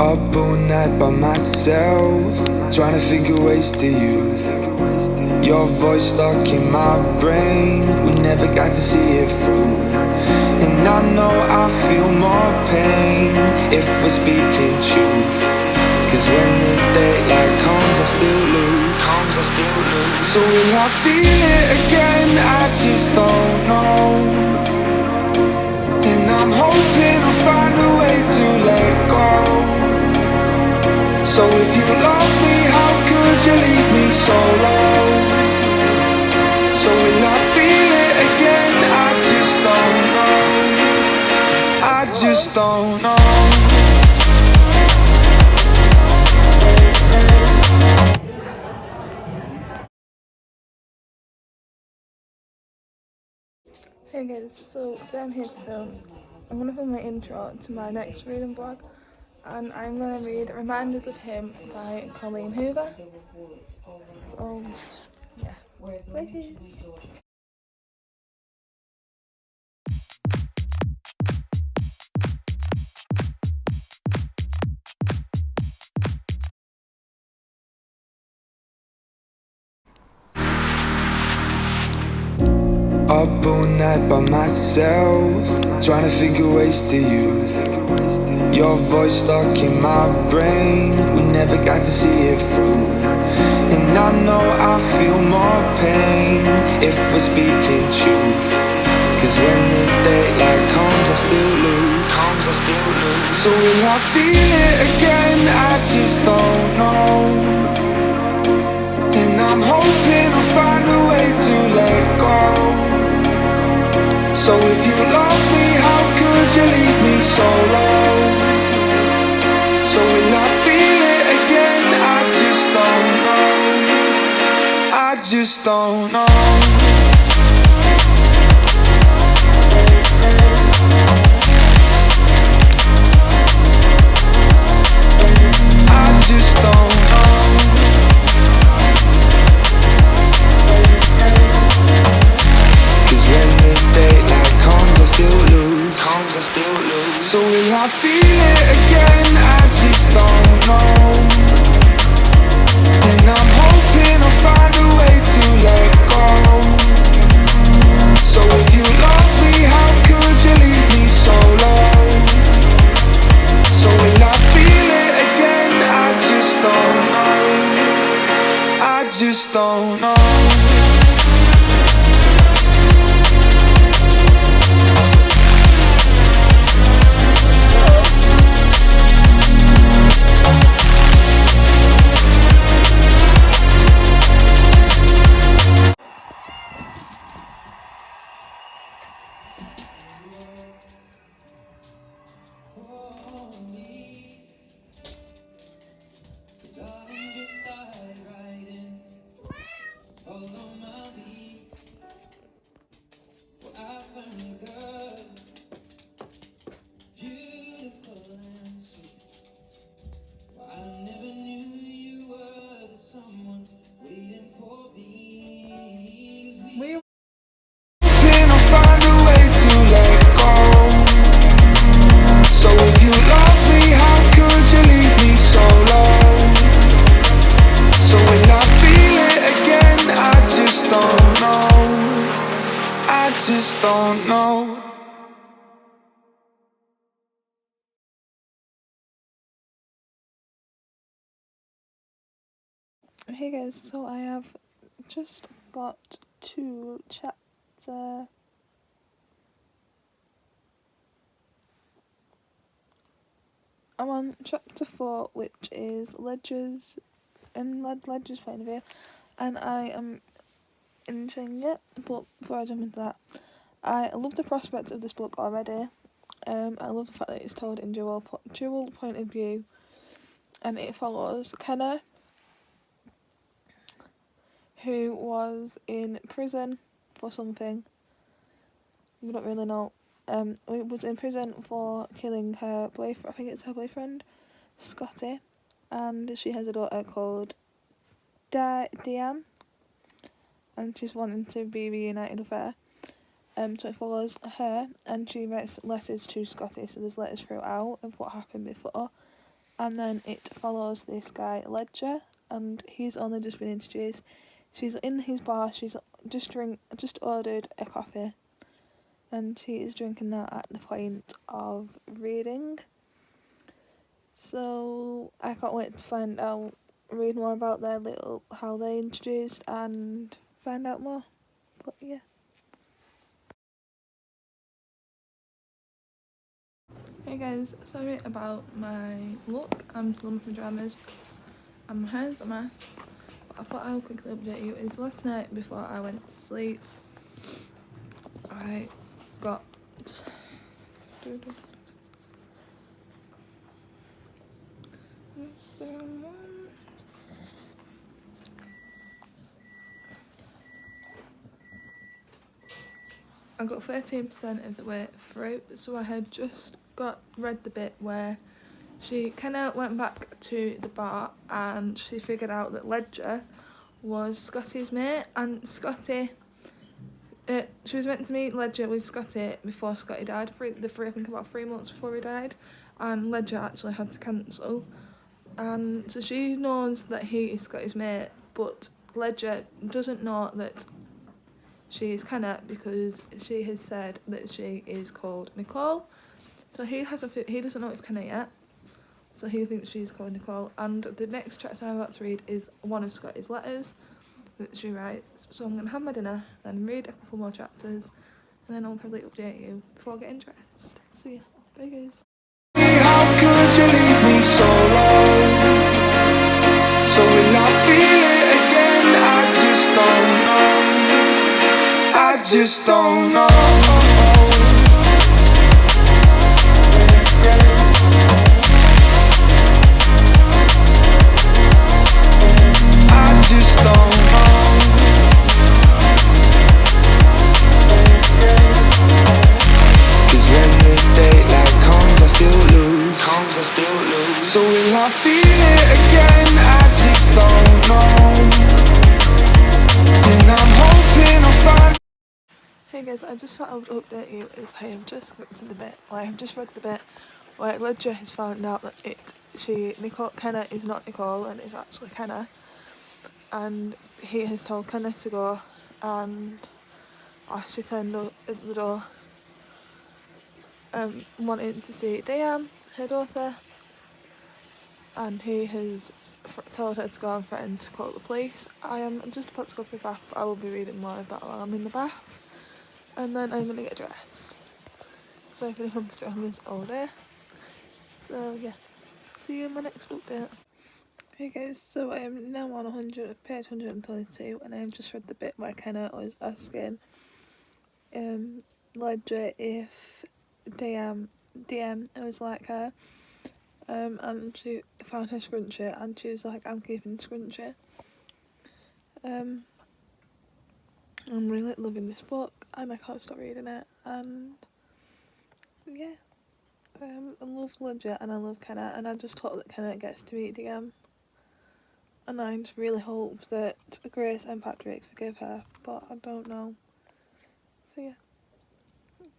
Up all night by myself, trying to think of ways to you. Your voice stuck in my brain, we never got to see it through. And I know I feel more pain if we're speaking truth. Cause when the daylight comes I still lose. So will I feel it again? I just don't know. And I'm hoping I'll find a way to let go. So if you love me, how could you leave me so low? So will I feel it again? I just don't know. I just don't know. Hey guys, so today I'm here to film. I'm going to film my intro to my next reading blog, and I'm going to read Reminders of Him by Colleen Hoover. Yeah, please. Up all night by myself, trying to think of ways to you. Your voice stuck in my brain, we never got to see it through. And I know I feel more pain if we're speaking truth. Cause when the daylight comes I still lose. So will I feel it again? I just don't know. And I'm hoping I'll find a way to let go. So if you love me, how could you leave me so low? So will I feel it again? I just don't know. I just don't know. I just don't know. Cause when the daylight comes I still lose. So will I feel it again? I just don't know. And I'm hoping I'll find a way to let go. So if you love me, how could you leave me so low? So will I feel it again? I just don't know. I just don't know. Find a way to let go. So if you love me, how could you leave me so low? So will I feel it again? I just don't know. I just don't know. Hey guys, so I have just got to chapter I'm on chapter 4, which is Ledger's point of view, and I am enjoying it. But before I jump into that, I love the prospect of this book already. I love the fact that it's told in dual point of view, and it follows Kenna, who was in prison for something. We don't really know. Was in prison for killing her boyfriend. I think it's her boyfriend, Scotty, and she has a daughter called Diane, and she's wanting to be reunited with her. So it follows her, and she writes letters to Scotty. So there's letters throughout of what happened before, and then it follows this guy Ledger, and he's only just been introduced. She's in his bar. She's just ordered a coffee, and she is drinking that at the point of reading. So I can't wait to read more about how they introduced and find out more. But yeah. Hey guys, sorry about my look. I'm still in my pyjamas and my hair's a mess. But I thought I would quickly update you. Is last night before I went to sleep, I got I got 13% of the way through, so I had just read the bit where she kind of went back to the bar and she figured out that Ledger was Scotty's mate, and Scotty, she was meant to meet Ledger with Scotty before Scotty died, I think about 3 months before he died, and Ledger actually had to cancel, and so she knows that he is Scotty's mate, but Ledger doesn't know that she is Kenna because she has said that she is called Nicole. So he doesn't know it's Kenna yet. So he thinks she's called Nicole. And the next chapter I'm about to read is one of Scotty's letters that she writes. So I'm going to have my dinner, then read a couple more chapters, and then I'll probably update you before getting dressed. So yeah, bye guys. How could you leave me so long? So will I feel it again? I just don't know. I just don't know. I just don't know. 'Cause when the daylight comes, I still lose. So will I feel it again? I just don't know. And I'm hoping I'll find. Hey guys, I just thought I would update you as I have just got to the bit, I have just read the bit where Ledger has found out that Kenna is not Nicole and is actually Kenna, and he has told Kenna to go, and as she turned up at the door, wanting to see Diane, her daughter, and he has told her to go and threatened to call the police. I am just about to go for a bath, but I will be reading more of that while I'm in the bath. And then I'm going to get dressed. So I've been in my pyjamas all day. So yeah, see you in my next update. Hey guys, so I am now on page 122, and I have just read the bit where Kenna was asking Ledger if DM was like her, and she found her scrunchie, and she was like, I'm keeping scrunchie. I'm really loving this book and I can't stop reading it, and yeah, I love Ledger and I love Kenna, and I just hope that Kenna gets to meet DM, and I just really hope that Grace and Patrick forgive her, but I don't know. So yeah.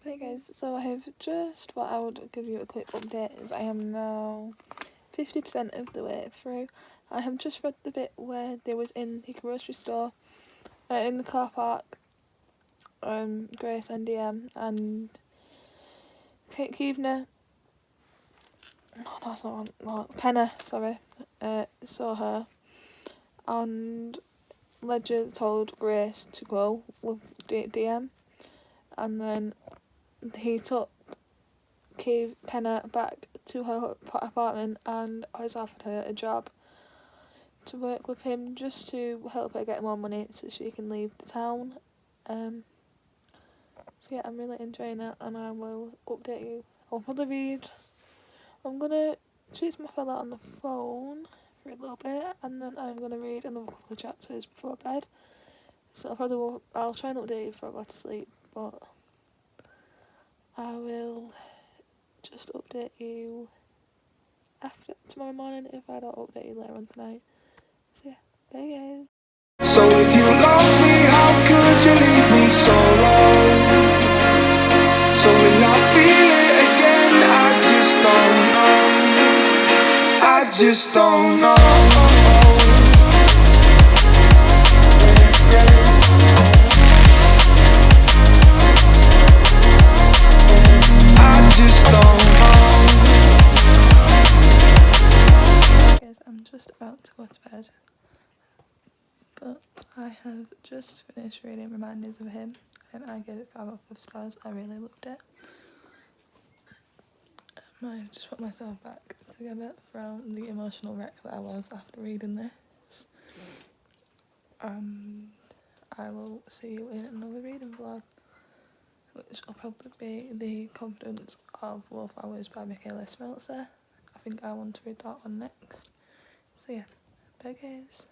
Hey guys, so I have just thought I would give you a quick update as I am now 50% of the way through. I have just read the bit where they was in the grocery store, in the car park, Grace and DM and Kate Keevner, no that's not one, no, Kenna, sorry, saw her, and Ledger told Grace to go with DM, and then he took Kenna back to her apartment and has offered her a job to work with him just to help her get more money so she can leave the town. So yeah, I'm really enjoying it, and I will update you. I'll probably read. I'm gonna chase my fella on the phone for a little bit, and then I'm gonna read another couple of chapters before bed. So I'll try and update you before I go to sleep, but I will just update you after tomorrow morning if I don't update you later on tonight. So yeah, bye guys. So if you love me, how could you leave me so long? So will I feel it again? I just don't know. I just don't know. I just don't know. Guys, I'm just about to go to bed, but I have just finished reading Reminders of Him, and I gave it 5 out of 5 stars. I really loved it. I just put myself back together from the emotional wreck that I was after reading this. I will see you in another reading vlog, which will probably be The Confidence of Wolf Hours by Michaela Smeltzer. I think I want to read that one next. So yeah, bye guys.